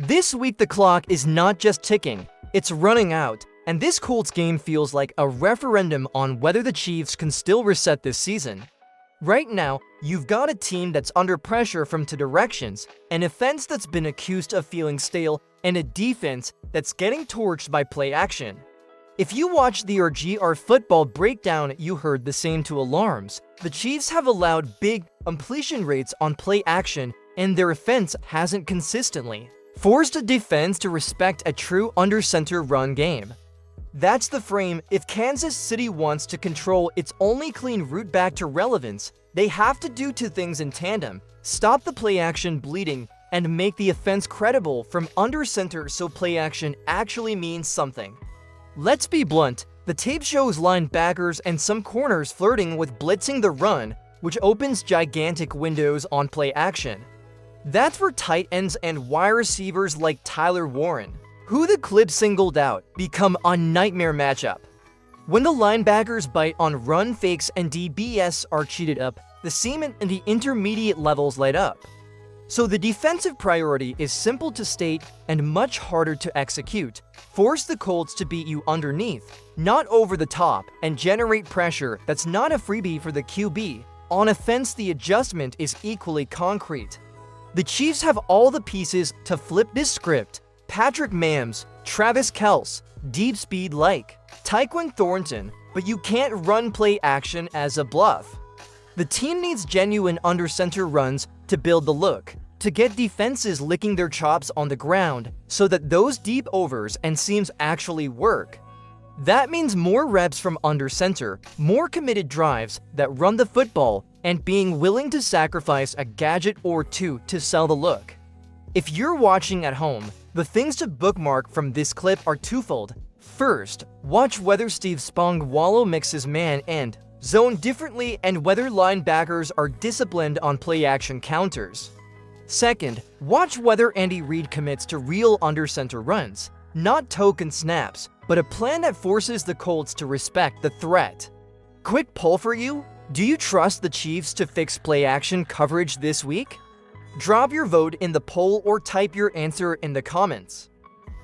This week the clock is not just ticking, it's running out, and this Colts game feels like a referendum on whether the Chiefs can still reset this season. Right now, you've got a team that's under pressure from two directions, an offense that's been accused of feeling stale, and a defense that's getting torched by play action. If you watched the RGR football breakdown, you heard the same two alarms. The Chiefs have allowed big completion rates on play action, and their offense hasn't consistently forced a defense to respect a true under-center run game. That's the frame. If Kansas City wants to control its only clean route back to relevance, they have to do two things in tandem: stop the play action bleeding and make the offense credible from under center so play action actually means something. Let's be blunt, the tape shows linebackers and some corners flirting with blitzing the run, which opens gigantic windows on play action. That's where tight ends and wide receivers like Tyler Warren, who the clip singled out, become a nightmare matchup. When the linebackers bite on run fakes and DBS are cheated up, the seam and the intermediate levels light up. So the defensive priority is simple to state and much harder to execute. Force the Colts to beat you underneath, not over the top, and generate pressure that's not a freebie for the QB. On offense, the adjustment is equally concrete. The Chiefs have all the pieces to flip this script. Patrick Mahomes, Travis Kelce, deep speed like Tyquan Thornton, but you can't run play action as a bluff. The team needs genuine under-center runs to build the look, to get defenses licking their chops on the ground so that those deep overs and seams actually work. That means more reps from under center, more committed drives that run the football, and being willing to sacrifice a gadget or two to sell the look. If you're watching at home, the things to bookmark from this clip are twofold. First, watch whether Steve Spongewalo mixes man and zone differently and whether linebackers are disciplined on play-action counters. Second, watch whether Andy Reid commits to real under-center runs, not token snaps, but a plan that forces the Colts to respect the threat. Quick poll for you: do you trust the Chiefs to fix play-action coverage this week? Drop your vote in the poll or type your answer in the comments.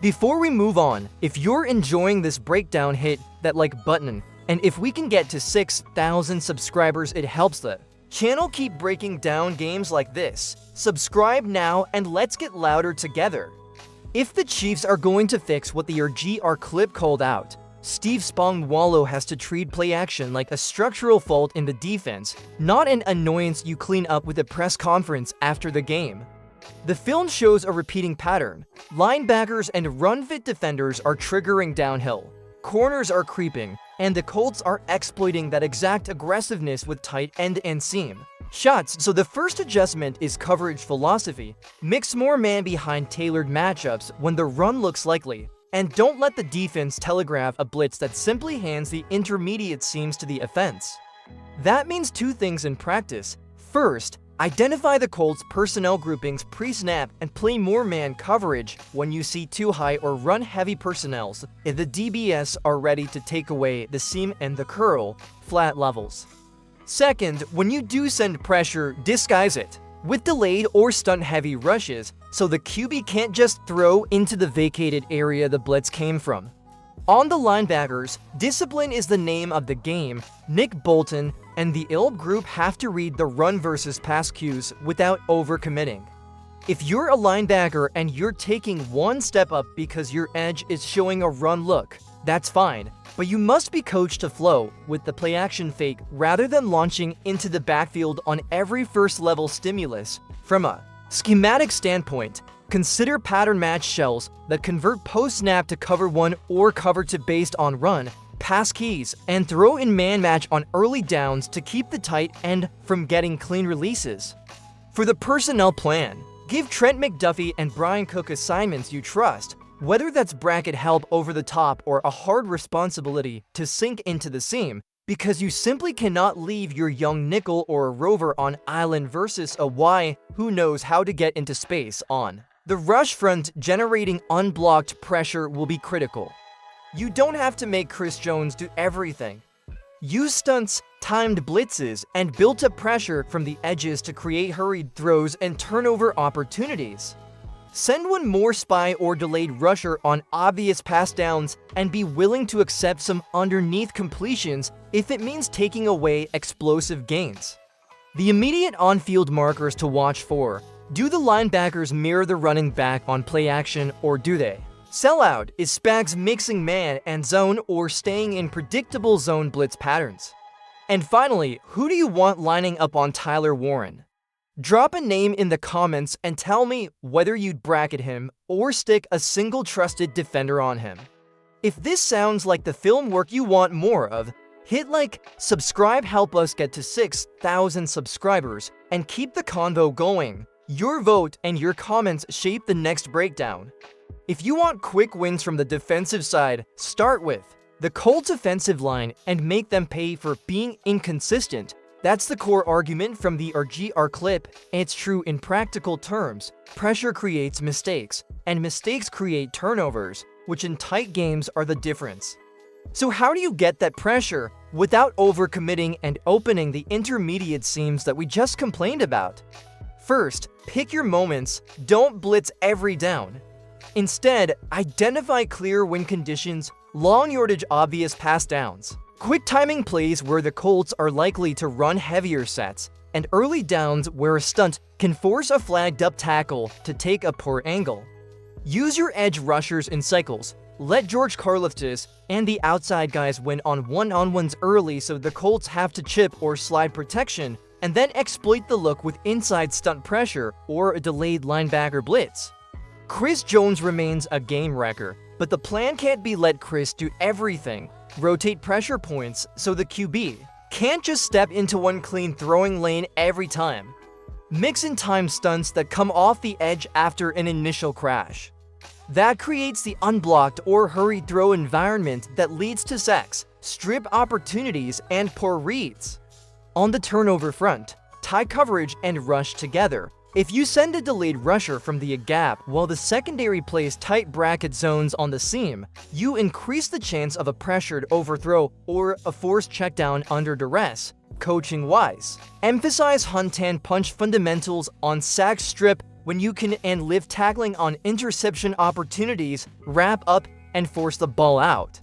Before we move on, if you're enjoying this breakdown, hit that like button, and if we can get to 6,000 subscribers, it helps the channel keep breaking down games like this. Subscribe now and let's get louder together. If the Chiefs are going to fix what the RGR clip called out, Steve Spongewalo has to treat play action like a structural fault in the defense, not an annoyance you clean up with a press conference after the game. The film shows a repeating pattern. Linebackers and run-fit defenders are triggering downhill, corners are creeping, and the Colts are exploiting that exact aggressiveness with tight end and seam shots. So the first adjustment is coverage philosophy. Mix more man behind tailored matchups when the run looks likely, and don't let the defense telegraph a blitz that simply hands the intermediate seams to the offense. That means two things in practice. First, identify the Colts' personnel groupings pre-snap and play more man coverage when you see too high or run-heavy personnels if the DBS are ready to take away the seam and the curl flat levels. Second, when you do send pressure, disguise it with delayed or stunt-heavy rushes so the QB can't just throw into the vacated area the blitz came from. On the linebackers, discipline is the name of the game. Nick Bolton and the ILB group have to read the run versus pass cues without overcommitting. If you're a linebacker and you're taking one step up because your edge is showing a run look, that's fine, but you must be coached to flow with the play-action fake rather than launching into the backfield on every first-level stimulus. From a schematic standpoint, consider pattern match shells that convert post-snap to cover one or cover two based on run, pass keys, and throw in man match on early downs to keep the tight end from getting clean releases. For the personnel plan, give Trent McDuffie and Brian Cook assignments you trust, whether that's bracket help over the top or a hard responsibility to sink into the seam, because you simply cannot leave your young nickel or a rover on island versus a Y who knows how to get into space on the rush front. Generating unblocked pressure will be critical. You don't have to make Chris Jones do everything. Use stunts, timed blitzes, and built-up pressure from the edges to create hurried throws and turnover opportunities. Send one more spy or delayed rusher on obvious pass downs and be willing to accept some underneath completions if it means taking away explosive gains. The immediate on-field markers to watch for: do the linebackers mirror the running back on play action, or do they? Sellout: is Spags mixing man and zone or staying in predictable zone blitz patterns? And finally, who do you want lining up on Tyler Warren? Drop a name in the comments and tell me whether you'd bracket him or stick a single trusted defender on him. If this sounds like the film work you want more of, hit like, subscribe, help us get to 6,000 subscribers, and keep the convo going. Your vote and your comments shape the next breakdown. If you want quick wins from the defensive side, start with the Colts offensive line and make them pay for being inconsistent. That's the core argument from the RGR clip, and it's true in practical terms. Pressure creates mistakes, and mistakes create turnovers, which in tight games are the difference. So how do you get that pressure without overcommitting and opening the intermediate seams that we just complained about? First, pick your moments. Don't blitz every down. Instead, identify clear win conditions, long yardage obvious pass downs, quick timing plays where the Colts are likely to run heavier sets, and early downs where a stunt can force a flagged up tackle to take a poor angle. Use your edge rushers in cycles. Let George Karlaftis and the outside guys win on one-on-ones early so the Colts have to chip or slide protection, and then exploit the look with inside stunt pressure or a delayed linebacker blitz. Chris Jones remains a game wrecker, but the plan can't be let Chris do everything. Rotate pressure points so the QB can't just step into one clean throwing lane every time. Mix in time stunts that come off the edge after an initial crash. That creates the unblocked or hurried throw environment that leads to sacks, strip opportunities, and poor reads. On the turnover front, tie coverage and rush together. If you send a delayed rusher from the gap while the secondary plays tight bracket zones on the seam, you increase the chance of a pressured overthrow or a forced checkdown under duress. Coaching-wise, emphasize hunt and punch fundamentals on sack strip when you can and live tackling on interception opportunities, wrap up, and force the ball out.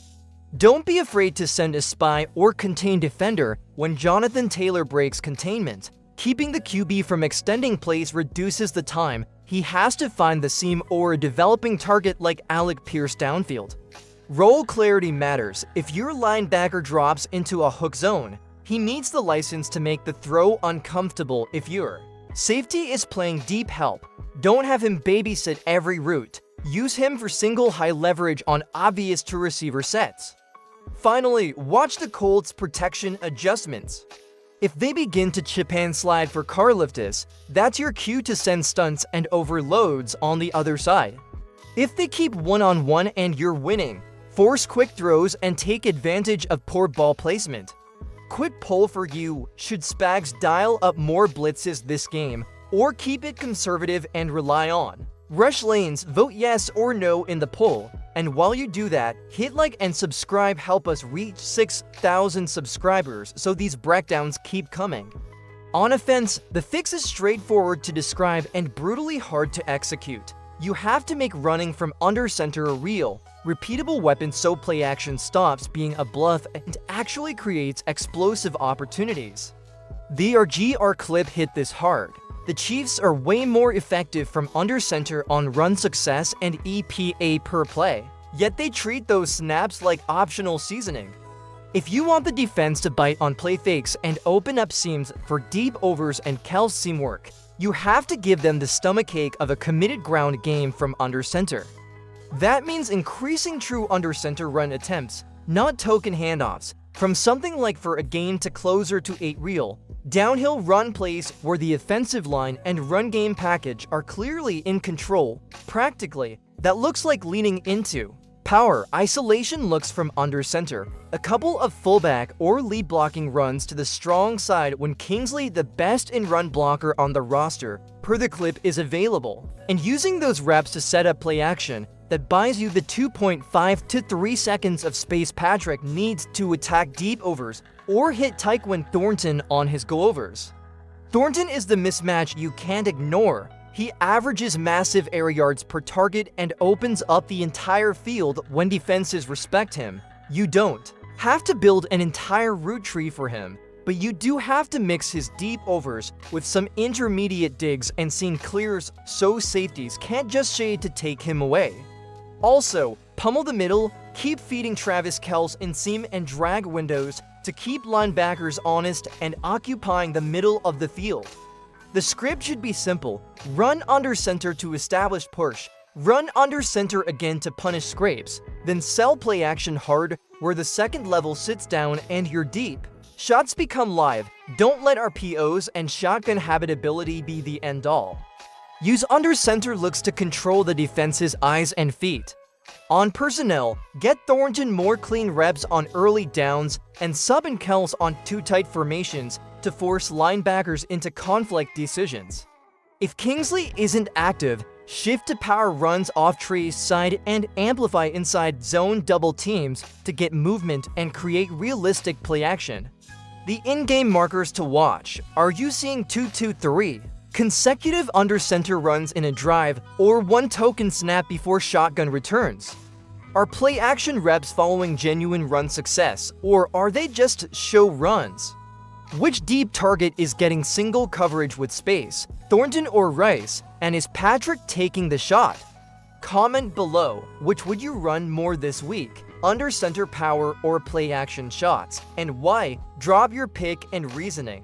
Don't be afraid to send a spy or contain defender when Jonathan Taylor breaks containment. Keeping the QB from extending plays reduces the time he has to find the seam or a developing target like Alec Pierce downfield. Role clarity matters. If your linebacker drops into a hook zone, he needs the license to make the throw uncomfortable. If your safety is playing deep help, don't have him babysit every route. Use him for single high leverage on obvious to receiver sets. Finally, watch the Colts' protection adjustments. If they begin to chip and slide for Karlaftis, that's your cue to send stunts and overloads on the other side. If they keep one-on-one and you're winning, force quick throws and take advantage of poor ball placement. Quick poll for you: should Spags dial up more blitzes this game, or keep it conservative and rely on rush lanes? Vote yes or no in the poll. And while you do that, hit like and subscribe. Help us reach 6,000 subscribers so these breakdowns keep coming. On offense, the fix is straightforward to describe and brutally hard to execute. You have to make running from under center a real, repeatable weapon so play action stops being a bluff and actually creates explosive opportunities. The RGR clip hit this hard. The Chiefs are way more effective from under center on run success and EPA per play, yet they treat those snaps like optional seasoning. If you want the defense to bite on play fakes and open up seams for deep overs and Kel seam work, you have to give them the stomachache of a committed ground game from under center. That means increasing true under center run attempts, not token handoffs, from something like for a game to closer to 8 real, downhill run plays where the offensive line and run game package are clearly in control. Practically, that looks like leaning into power isolation looks from under center, a couple of fullback or lead blocking runs to the strong side when Kingsley, the best in run blocker on the roster, per the clip, is available, and using those reps to set up play action that buys you the 2.5 to 3 seconds of space Patrick needs to attack deep overs or hit Tyquan Thornton on his go-overs. Thornton is the mismatch you can't ignore. He averages massive air yards per target and opens up the entire field when defenses respect him. You don't have to build an entire route tree for him, but you do have to mix his deep overs with some intermediate digs and seam clears so safeties can't just shade to take him away. Also, pummel the middle, keep feeding Travis Kelce in seam and drag windows to keep linebackers honest and occupying the middle of the field. The script should be simple: run under center to establish push, run under center again to punish scrapes, then sell play action hard where the second level sits down and you're deep. Shots become live. Don't let RPOs and shotgun habitability be the end all. Use under center looks to control the defense's eyes and feet. On personnel, get Thornton more clean reps on early downs and sub and Kelce on too tight formations to force linebackers into conflict decisions. If Kingsley isn't active, shift to power runs off Tree's side and amplify inside zone double teams to get movement and create realistic play action. The in-game markers to watch: are you seeing 2-2-3? Consecutive under center runs in a drive, or one token snap before shotgun returns? Are play action reps following genuine run success, or are they just show runs? Which deep target is getting single coverage with space, Thornton or Rice, and is Patrick taking the shot? Comment below, which would you run more this week, under center power or play action shots, and why? Drop your pick and reasoning.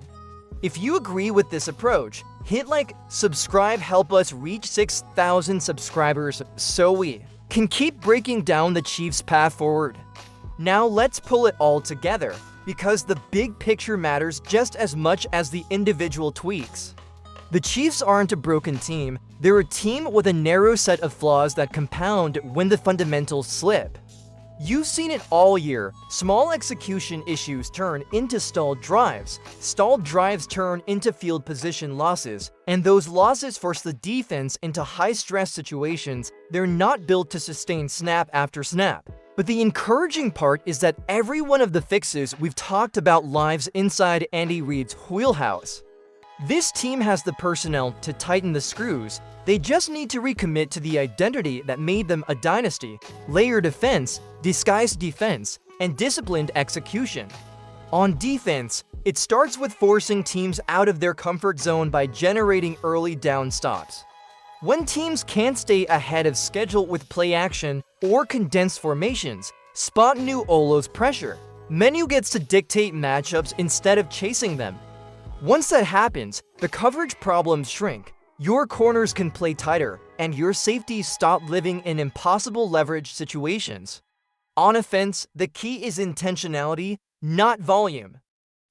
If you agree with this approach, hit like, subscribe, help us reach 6,000 subscribers so we can keep breaking down the Chiefs' path forward. Now let's pull it all together, because the big picture matters just as much as the individual tweaks. The Chiefs aren't a broken team, they're a team with a narrow set of flaws that compound when the fundamentals slip. You've seen it all year. Small execution issues turn into stalled drives turn into field position losses, and those losses force the defense into high-stress situations they're not built to sustain snap after snap. But the encouraging part is that every one of the fixes we've talked about lives inside Andy Reid's wheelhouse. This team has the personnel to tighten the screws. They just need to recommit to the identity that made them a dynasty: layered defense, disguised defense, and disciplined execution. On defense, it starts with forcing teams out of their comfort zone by generating early down stops. When teams can't stay ahead of schedule with play action or condensed formations, spot new Olo's pressure. Menu gets to dictate matchups instead of chasing them. Once that happens, the coverage problems shrink. Your corners can play tighter, and your safeties stop living in impossible leverage situations. On offense, the key is intentionality, not volume.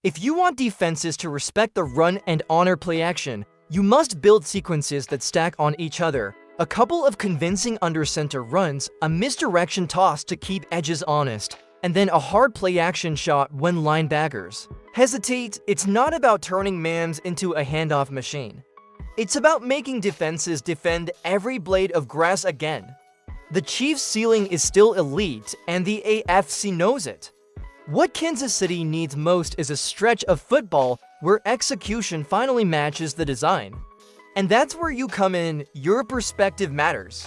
If you want defenses to respect the run and honor play action, you must build sequences that stack on each other. A couple of convincing under center runs, a misdirection toss to keep edges honest, and then a hard play action shot when linebackers hesitate. It's not about turning Mams into a handoff machine. It's about making defenses defend every blade of grass again. The Chiefs' ceiling is still elite, and the AFC knows it. What Kansas City needs most is a stretch of football where execution finally matches the design. And that's where you come in. Your perspective matters.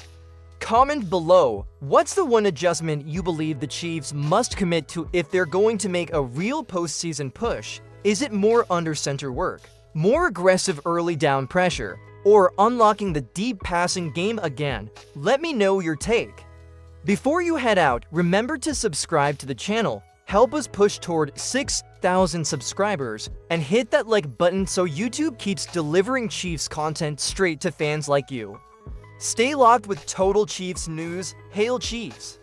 Comment below, what's the one adjustment you believe the Chiefs must commit to if they're going to make a real postseason push? Is it more under center work, more aggressive early down pressure, or unlocking the deep passing game again? Let me know your take. Before you head out, remember to subscribe to the channel, help us push toward 6,000 subscribers, and hit that like button so YouTube keeps delivering Chiefs content straight to fans like you. Stay locked with Total Chiefs news. Hail Chiefs!